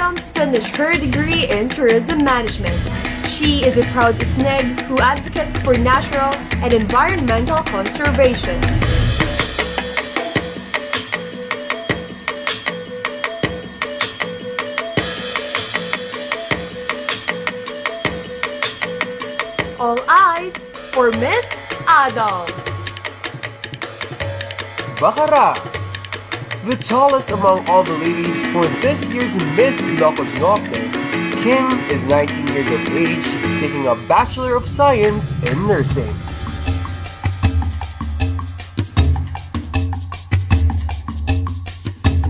Adams finished her degree in tourism management. She is a proud SNEG who advocates for natural and environmental conservation. All eyes for Miss Adams. Bakara! The tallest among all the ladies for this year's Miss Ilocos Norte, Kim is 19 years of age, taking a Bachelor of Science in Nursing.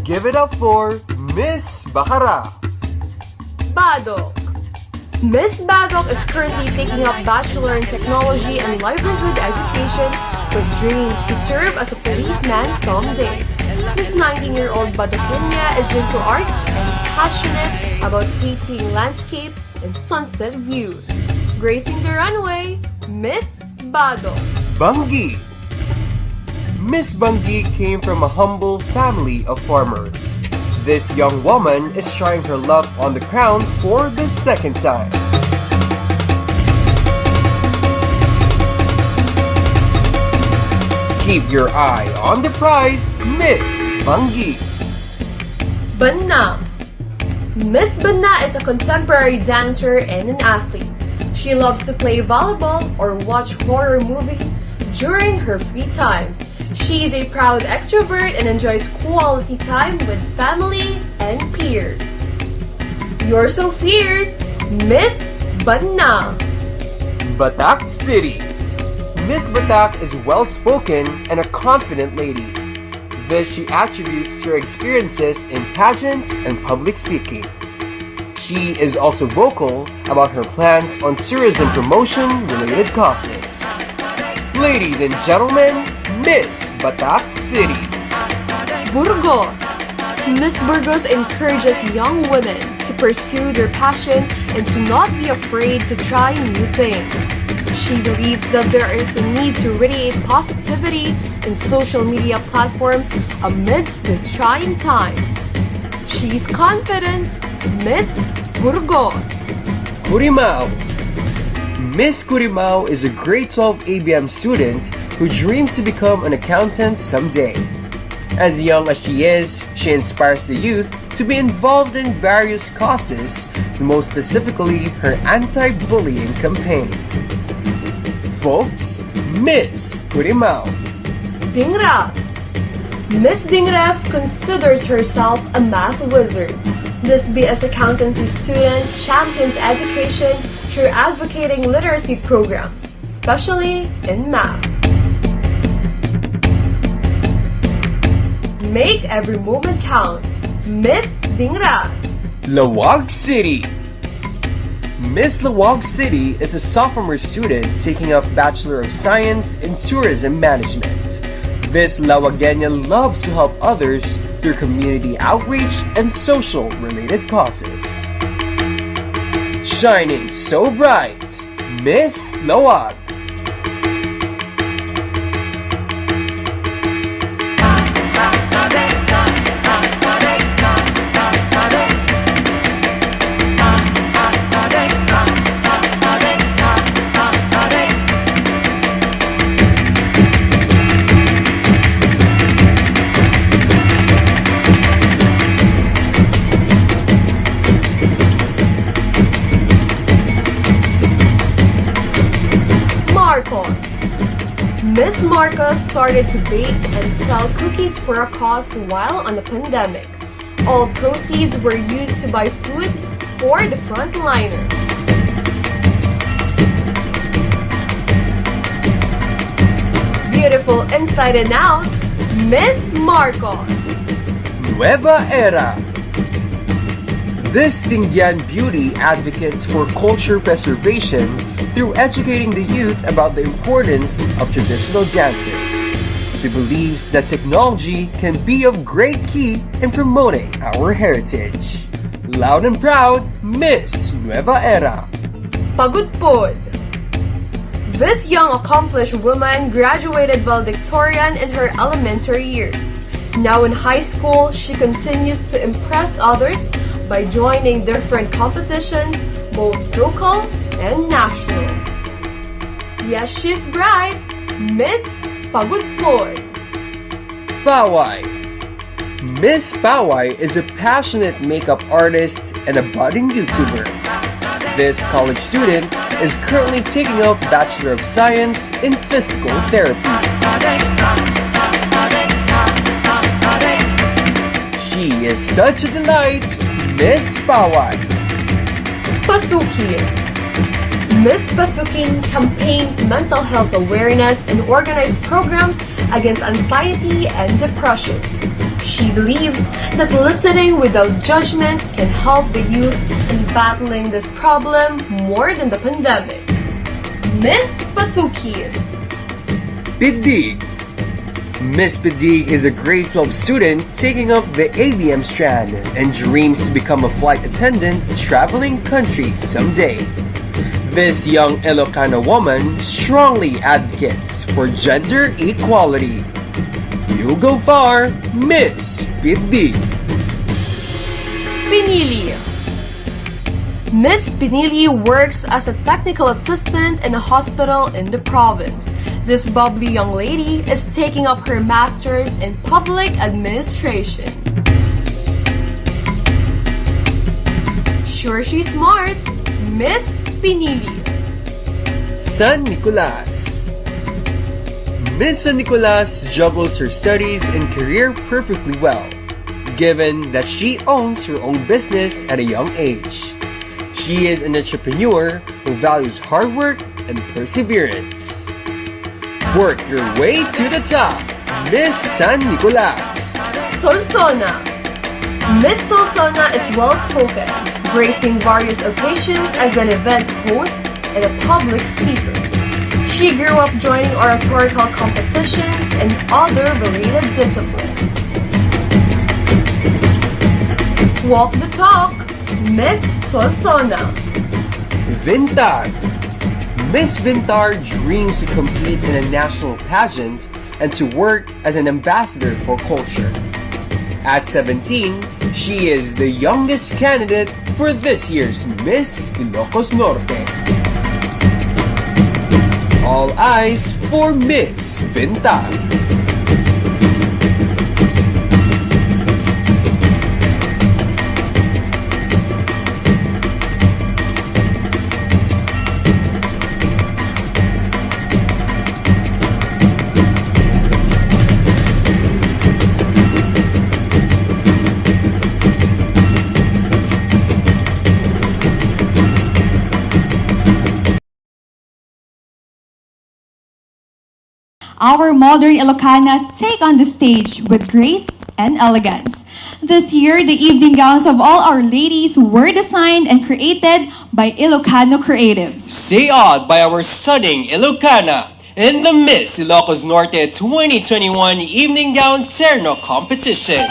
Give it up for Miss Bakara! Badok. Miss Badok is currently taking up Bachelor in Technology and Livelihood Education with dreams to serve as a policeman someday. This 19-year-old Badokenya is into arts and passionate about painting landscapes and sunset views. Gracing the runway, Miss Badok. Banggi. Miss Banggi came from a humble family of farmers. This young woman is trying her luck on the crown for the second time. Keep your eye on the prize, Miss Banggi. Banna. Miss Banna is a contemporary dancer and an athlete. She loves to play volleyball or watch horror movies during her free time. She is a proud extrovert and enjoys quality time with family and peers. You're so fierce, Miss Banna. Batak City. Miss Batak is well-spoken and a confident lady. This she attributes to her experiences in pageant and public speaking. She is also vocal about her plans on tourism promotion-related causes. Ladies and gentlemen, Miss Batak City. Burgos. Miss Burgos encourages young women to pursue their passion and to not be afraid to try new things. She believes that there is a need to radiate positivity in social media platforms amidst this trying time. She's confident, Miss Burgos. Currimao. Miss Currimao is a grade 12 ABM student who dreams to become an accountant someday. As young as she is, she inspires the youth to be involved in various causes, most specifically her anti-bullying campaign. Folks, Miss Currimao. Dingras. Miss Dingras considers herself a math wizard. This BS accountancy student champions education through advocating literacy programs, especially in math. Make every moment count, Miss Dingras. Lawag City. Miss Lawag City is a sophomore student taking up Bachelor of Science in Tourism Management. This Lawagenya loves to help others through community outreach and social-related causes. Shining so bright, Miss Lawag. Miss Marcos started to bake and sell cookies for a cause while on the pandemic. All proceeds were used to buy food for the frontliners. Beautiful inside and out, Miss Marcos. Nueva Era. This Tingyan beauty advocates for culture preservation through educating the youth about the importance of traditional dances. She believes that technology can be of great key in promoting our heritage. Loud and proud, Miss Nueva Era. Pagudpod. This young accomplished woman graduated valedictorian in her elementary years. Now in high school, she continues to impress others by joining different competitions, both local and national. Yes, she's bright, Miss Pagudpod. Pawai. Miss Pawai is a passionate makeup artist and a budding YouTuber. This college student is currently taking up Bachelor of Science in Physical Therapy. She is such a delight, Miss Pawai. Pasuki. Miss Pasukin campaigns mental health awareness and organized programs against anxiety and depression. She believes that listening without judgment can help the youth in battling this problem more than the pandemic. Miss Pasuki. Pidig. Miss Pidig is a grade 12 student taking up the ABM strand and dreams to become a flight attendant traveling countries someday. This young Ilocano woman strongly advocates for gender equality. You go far, Miss Pidig. Pinili. Miss Pinili works as a technical assistant in a hospital in the province. This bubbly young lady is taking up her master's in public administration. Sure she's smart, Miss Pinili. San Nicolas. Miss San Nicolas juggles her studies and career perfectly well, given that she owns her own business at a young age. She is an entrepreneur who values hard work and perseverance. Work your way to the top, Miss San Nicolas. Solsona. Miss Solsona is well-spoken, gracing various occasions as an event host and a public speaker. She grew up joining oratorical competitions and other related disciplines. Walk the talk, Miss Solsona. Vintar. Miss Vintar dreams to compete in a national pageant and to work as an ambassador for culture. At 17, she is the youngest candidate for this year's Miss Ilocos Norte. All eyes for Miss Vintar. Our modern Ilocana take on the stage with grace and elegance. This year, the evening gowns of all our ladies were designed and created by Ilocano creatives. Say odd by our stunning Ilocana in the Miss Ilocos Norte 2021 Evening Gown Terno Competition.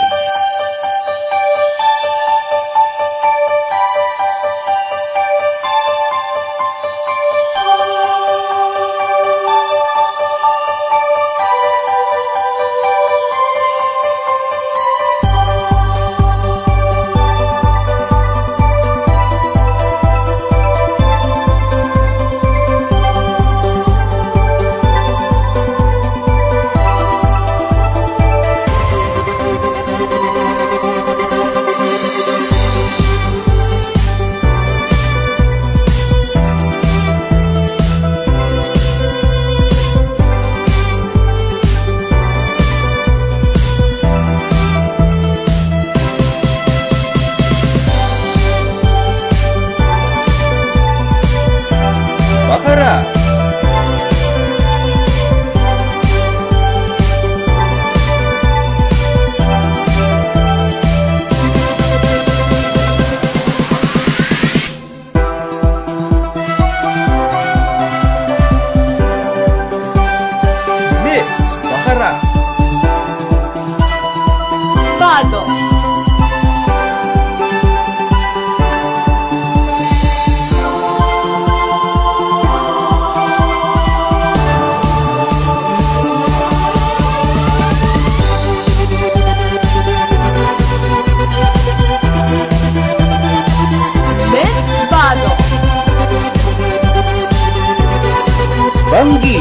Bangi.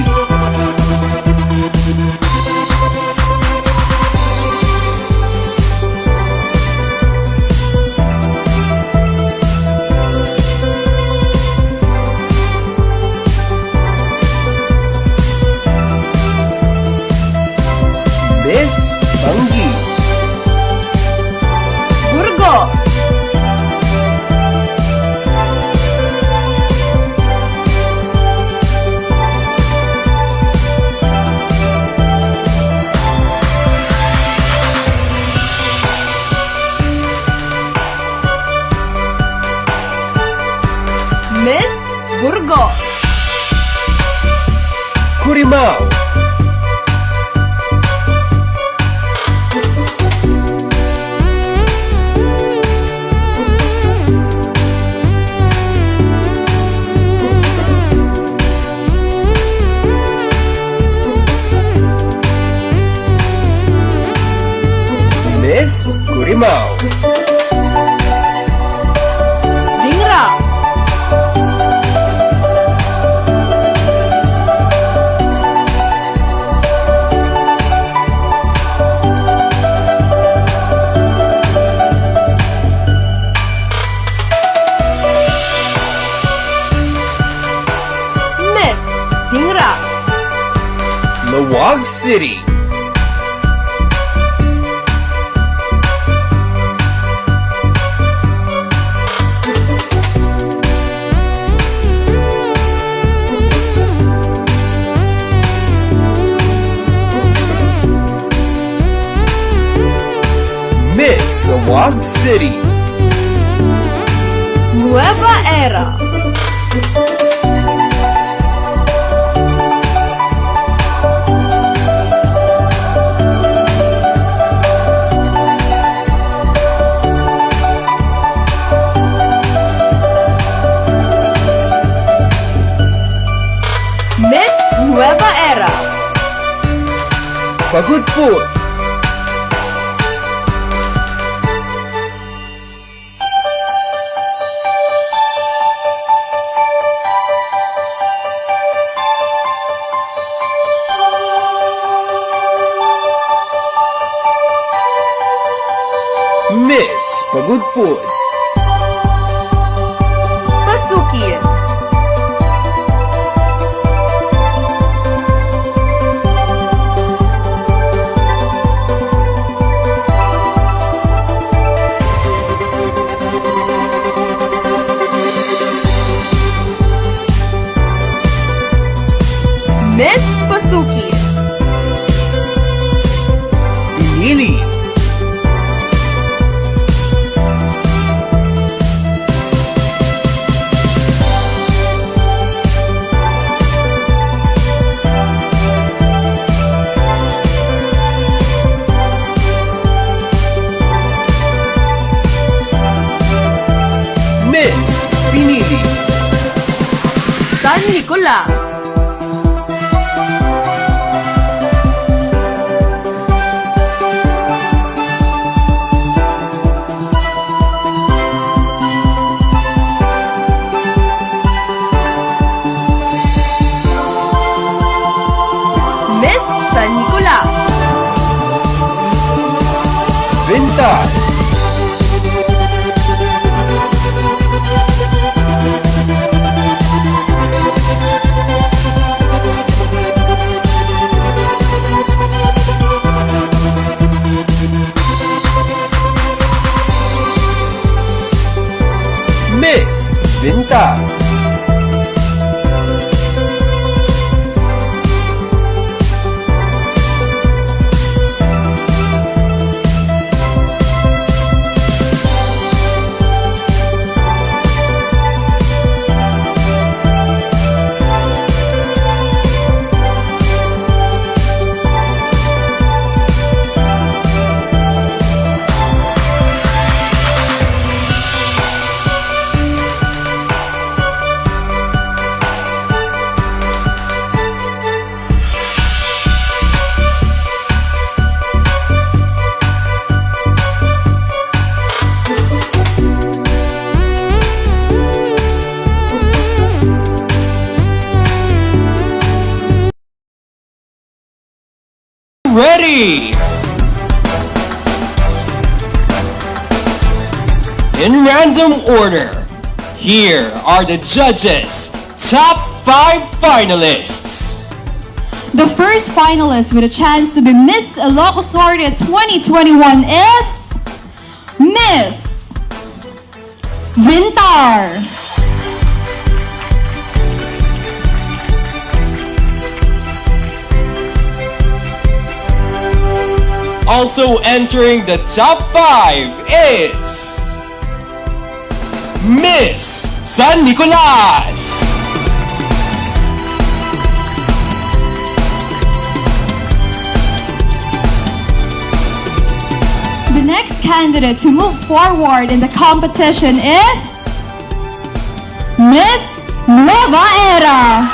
Miss Bangi. Burgos. Miss Burgos. Currimao. Miss Currimao. Dingra. Miss Dingra. Lawag City. Miss Lawag City. Nueva Era. Miss Nueva Era. Pagudpud. Miss Pagudpud. Pasukin. Miss Pasukin. Pinili. Miss Pinili. San Nicolas. Miss San Nicolas. Vintas. Miss Vintas. ready? In random order, here are the judges' top 5 finalists. The first finalist with a chance to be Miss Ilocos Norte 2021 is Miss Vintar. Also entering the top 5 is Miss San Nicolas. The next candidate to move forward in the competition is Miss Nueva Era.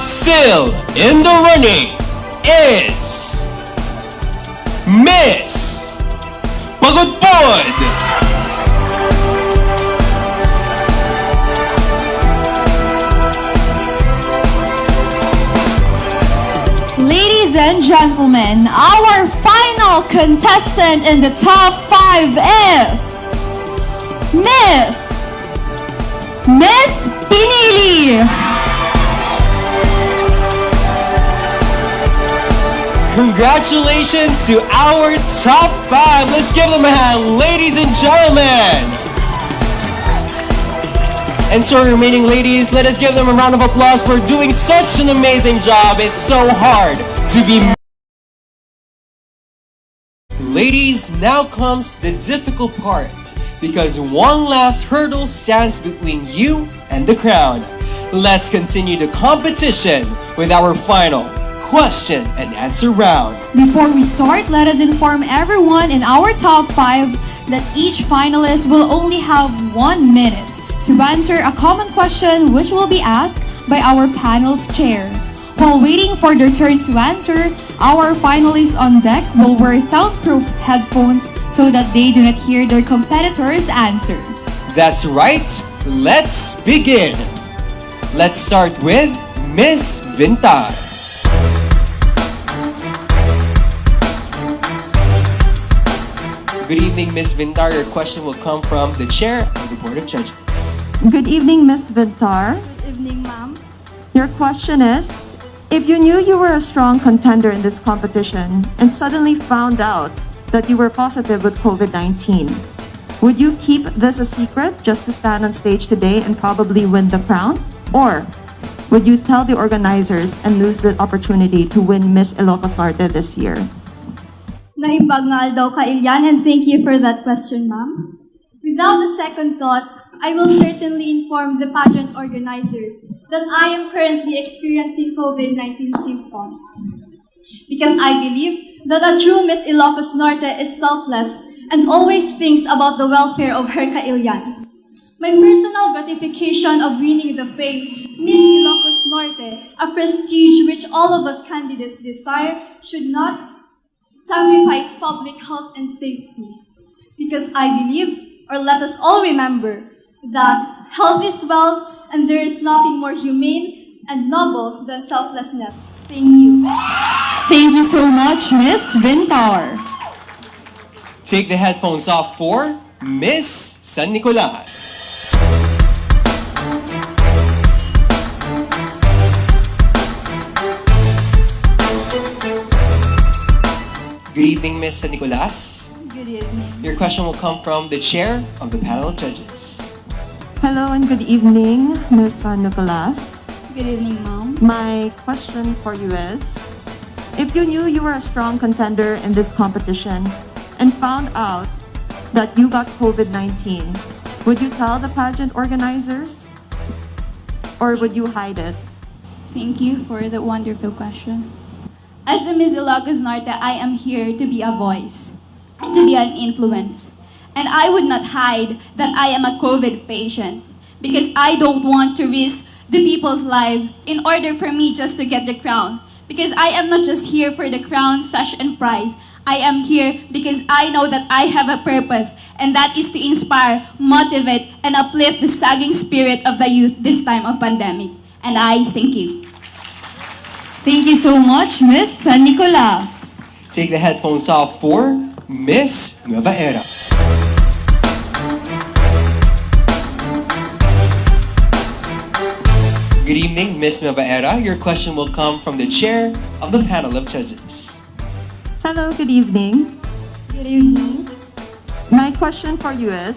Still in the running is Miss Pagudpod. Ladies and gentlemen, our final contestant in the top 5 is Miss Pinili. Congratulations to our top 5. Let's give them a hand, ladies and gentlemen. And to our remaining ladies, let us give them a round of applause for doing such an amazing job. It's so hard to be. Ladies, now comes the difficult part, because one last hurdle stands between you and the crown. Let's continue the competition with our final question and answer round. Before we start, let us inform everyone in our top 5 that each finalist will only have 1 minute to answer a common question which will be asked by our panel's chair. While waiting for their turn to answer, our finalists on deck will wear soundproof headphones so that they do not hear their competitors' answer. That's right. Let's begin. Let's start with Miss Vintar. Good evening, Miss Vintar. Your question will come from the chair of the Board of Judges. Good evening, Ms. Vintar. Good evening, ma'am. Your question is, if you knew you were a strong contender in this competition and suddenly found out that you were positive with COVID-19, would you keep this a secret just to stand on stage today and probably win the crown? Or would you tell the organizers and lose the opportunity to win Miss Ilocos Norte this year? Naibagngal daw ka, Ilian, and thank you for that question, ma'am. Without a second thought, I will certainly inform the pageant organizers that I am currently experiencing COVID-19 symptoms. Because I believe that a true Miss Ilocos Norte is selfless and always thinks about the welfare of her ka-Ilians. My personal gratification of winning the fame Miss Ilocos Norte, a prestige which all of us candidates desire, should not sacrifice public health and safety. Because I believe, or let us all remember, that health is wealth and there is nothing more humane and noble than selflessness. Thank you. Thank you so much, Miss Vintar. Take the headphones off for Miss San Nicolas. Good evening, Miss San Nicolas. Good evening. Your question will come from the chair of the panel of judges. Hello and good evening, Ms. Nicolas. Good evening, ma'am. My question for you is, if you knew you were a strong contender in this competition and found out that you got COVID-19, would you tell the pageant organizers? Or would you hide it? Thank you for the wonderful question. As a Miss Ilocos Norte, I am here to be a voice, to be an influence. And I would not hide that I am a COVID patient because I don't want to risk the people's life in order for me just to get the crown. Because I am not just here for the crown, sash, and prize. I am here because I know that I have a purpose, and that is to inspire, motivate, and uplift the sagging spirit of the youth this time of pandemic. And I thank you. Thank you so much, Miss San Nicolas. Take the headphones off for Miss Nueva Era. Good evening, Miss Nueva Era. Your question will come from the chair of the panel of judges. Hello, good evening. Good evening. My question for you is,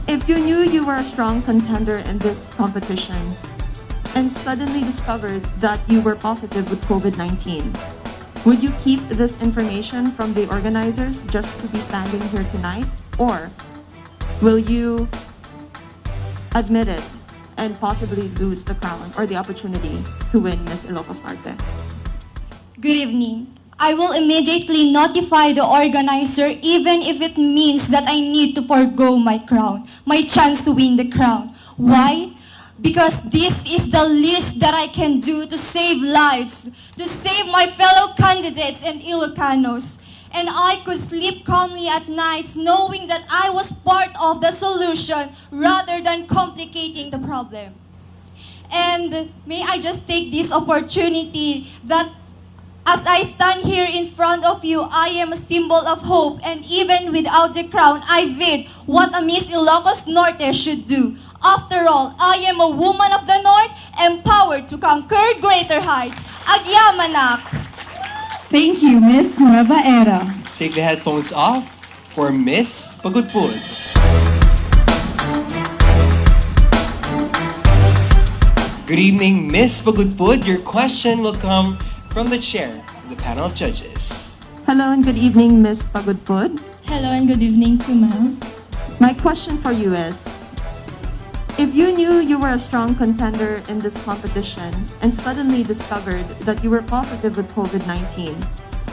if you knew you were a strong contender in this competition and suddenly discovered that you were positive with COVID-19, would you keep this information from the organizers just to be standing here tonight? Or will you admit it and possibly lose the crown or the opportunity to win Miss Ilocos Norte? Good evening. I will immediately notify the organizer even if it means that I need to forgo my crown, my chance to win the crown. Why? Because this is the least that I can do to save lives, to save my fellow candidates and Ilocanos. And I could sleep calmly at nights knowing that I was part of the solution rather than complicating the problem. And may I just take this opportunity that as I stand here in front of you, I am a symbol of hope, and even without the crown, I did what a Miss Ilocos Norte should do. After all, I am a woman of the North, empowered to conquer greater heights. Agyamanak! Thank you, Miss Nueva Era. Take the headphones off for Miss Pagudpud. Good evening, Miss Pagudpud. Your question will come from the chair of the panel of judges. Hello and good evening, Miss Pagudpud. Hello and good evening to ma'am. My question for you is, if you knew you were a strong contender in this competition and suddenly discovered that you were positive with COVID-19,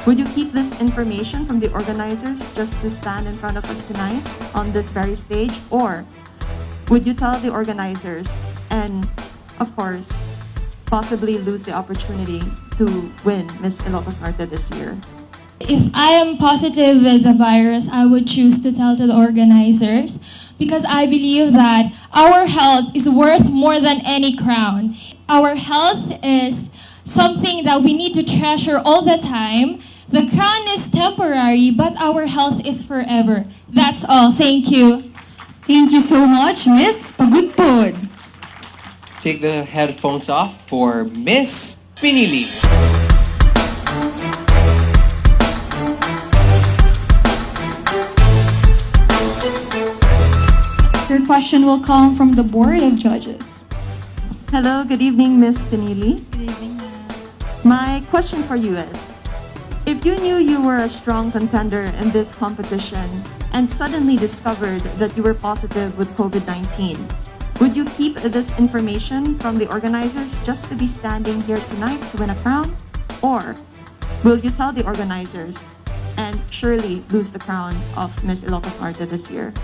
would you keep this information from the organizers just to stand in front of us tonight on this very stage? Or would you tell the organizers and, of course, possibly lose the opportunity to win Miss Ilocos Norte this year? If I am positive with the virus, I would choose to tell to the organizers because I believe that our health is worth more than any crown. Our health is something that we need to treasure all the time. The crown is temporary, but our health is forever. That's all. Thank you. Thank you so much, Miss Pagudpud. Take the headphones off for Miss Pinili. Your question will come from the Board of Judges. Hello, good evening, Miss Pinili. Good evening, ma'am. My question for you is, if you knew you were a strong contender in this competition and suddenly discovered that you were positive with COVID-19, would you keep this information from the organizers just to be standing here tonight to win a crown? Or will you tell the organizers and surely lose the crown of Miss Ilocos Norte this year?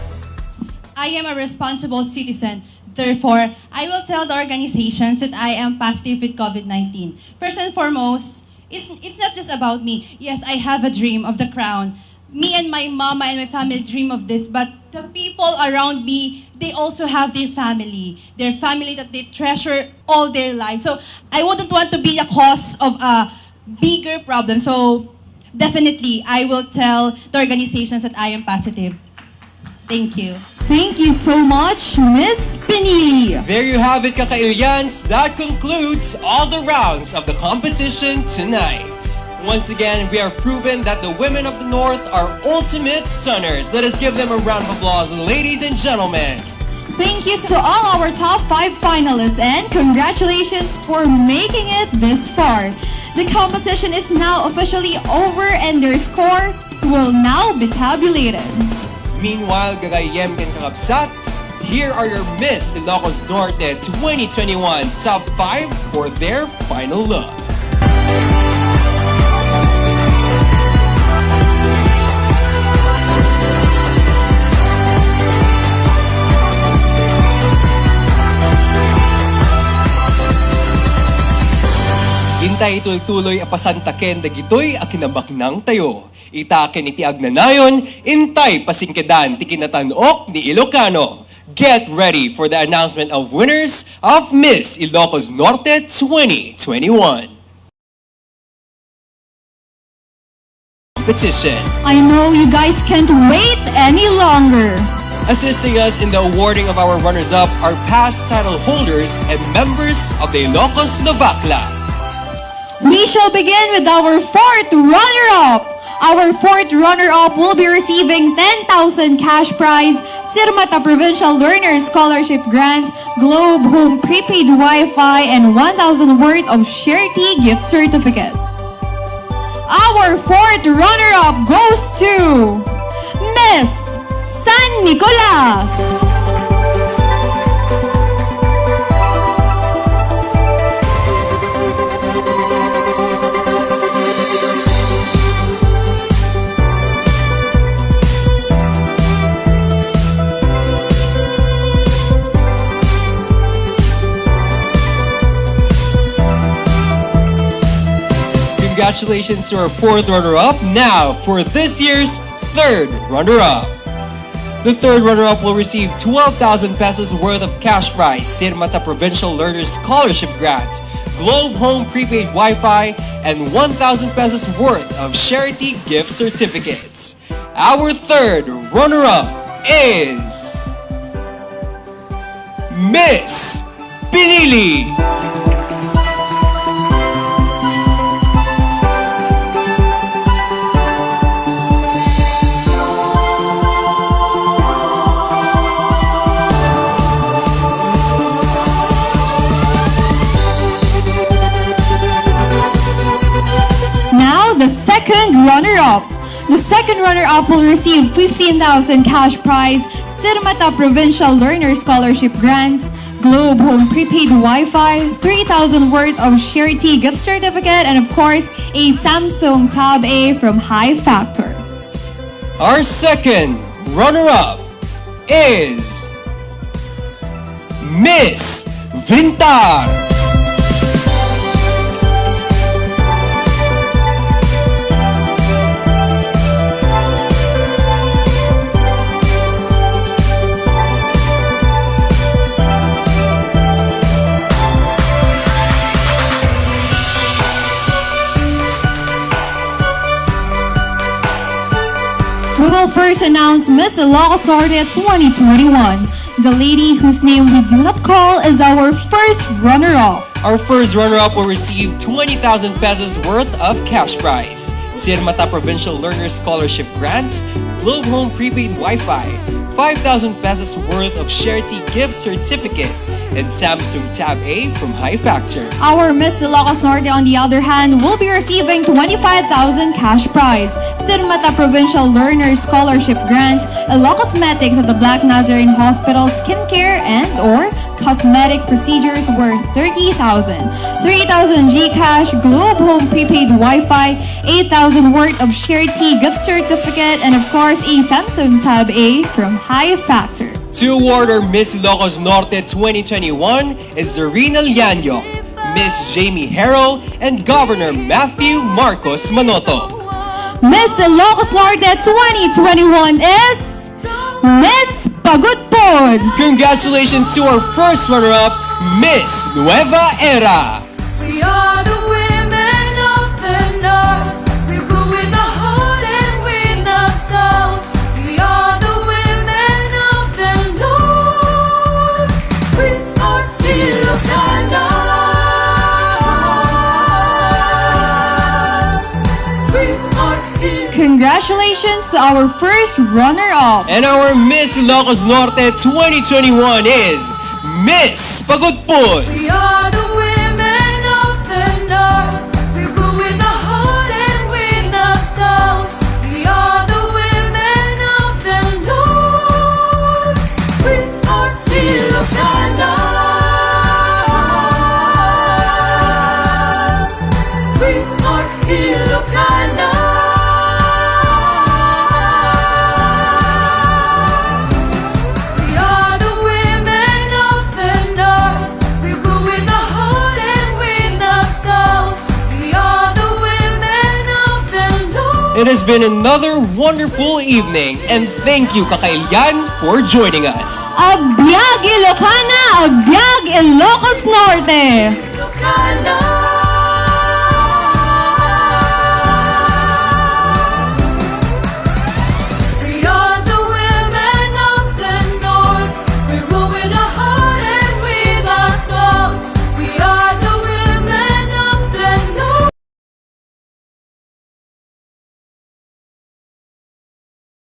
I am a responsible citizen. Therefore, I will tell the organizations that I am positive with COVID-19. First and foremost, it's not just about me. Yes, I have a dream of the crown. Me and my mama and my family dream of this, but the people around me, they also have their family that they treasure all their lives. So I wouldn't want to be the cause of a bigger problem. So definitely, I will tell the organizations that I am positive. Thank you. Thank you so much, Miss Pinili. There you have it, Kakailyans. That concludes all the rounds of the competition tonight. Once again, we are proven that the women of the North are ultimate stunners. Let us give them a round of applause, ladies and gentlemen. Thank you to all our top 5 finalists and congratulations for making it this far. The competition is now officially over and their scores will now be tabulated. Meanwhile, Gagayem and Kakabsat, here are your Miss Ilocos Norte 2021 Top 5 for their final look. Hintay tuloy-tuloy apasantaken dagitoy akinabak ng tayo. Itakin iti agnanayon, intay pasingkedan ti kinatanok ni Ilocano. Get ready for the announcement of winners of Miss Ilocos Norte 2021. Competition. I know you guys can't wait any longer. Assisting us in the awarding of our runners-up are past title holders and members of the Ilocos Navakla. We shall begin with our fourth runner-up. Our fourth runner-up will be receiving 10,000 cash prize, Sirmata Provincial Learner Scholarship Grant, Globe Home Prepaid Wi-Fi, and 1,000 worth of Share Tea gift certificate. Our fourth runner-up goes to Miss San Nicolas. Congratulations to our fourth runner-up. Now, for this year's third runner-up. The third runner-up will receive 12,000 pesos worth of cash prize, Sirmata Provincial Learner Scholarship Grant, Globe Home Prepaid Wi-Fi, and 1,000 pesos worth of charity gift certificates. Our third runner-up is Miss Pinili. The second runner-up. The second runner-up will receive 15,000 cash prize, Sirmata Provincial Learner Scholarship Grant, Globe Home Prepaid Wi-Fi, 3,000 worth of Share Tea gift certificate, and of course, a Samsung Tab A from High Factor. Our second runner-up is Miss Vintar. We will first announce Miss Ilocos Norte 2021. The lady whose name we do not call is our first runner-up. Our first runner-up will receive 20,000 pesos worth of cash prize, Sirmata Provincial Learner Scholarship Grant, Globe Home Prepaid Wi-Fi, 5,000 pesos worth of charity gift certificate, and Samsung Tab A from High Factor. Our Miss Ilocos Norte, on the other hand, will be receiving 25,000 cash prize, Sirmata Provincial Learner Scholarship Grant, Ilocosmetics at the Black Nazarene Hospital skincare and or cosmetic procedures worth 30,000, 3,000 Gcash, Globe Home Prepaid Wi-Fi, 8,000 worth of Share Tea gift certificate, and of course a Samsung Tab A from High Factor. To award our Miss Ilocos Norte 2021 is Zarina Llanyo, Miss Jamie Harrell, and Governor Matthew Marcos Manoto. Miss Ilocos Norte 2021 is Miss Pagudpod. Congratulations to our first runner-up, Miss Nueva Era. We are the women of the North. We rule with the heart and with the soul. We are the women of the North. We are Ilocana. We are Ilocana. Congratulations to our first runner-up. And our Miss Ilocos Norte 2021 is Miss Pagudpod. We are the women of the North. We rule with the heart and with the soul. We are the women of the North. We are Ilocana. We are Ilocana. We are the women of the North. We rule with the It has been another wonderful evening, and thank you, Kakailian, for joining us. Agbyag Ilocana, Agbyag Ilocos Norte! Ilocos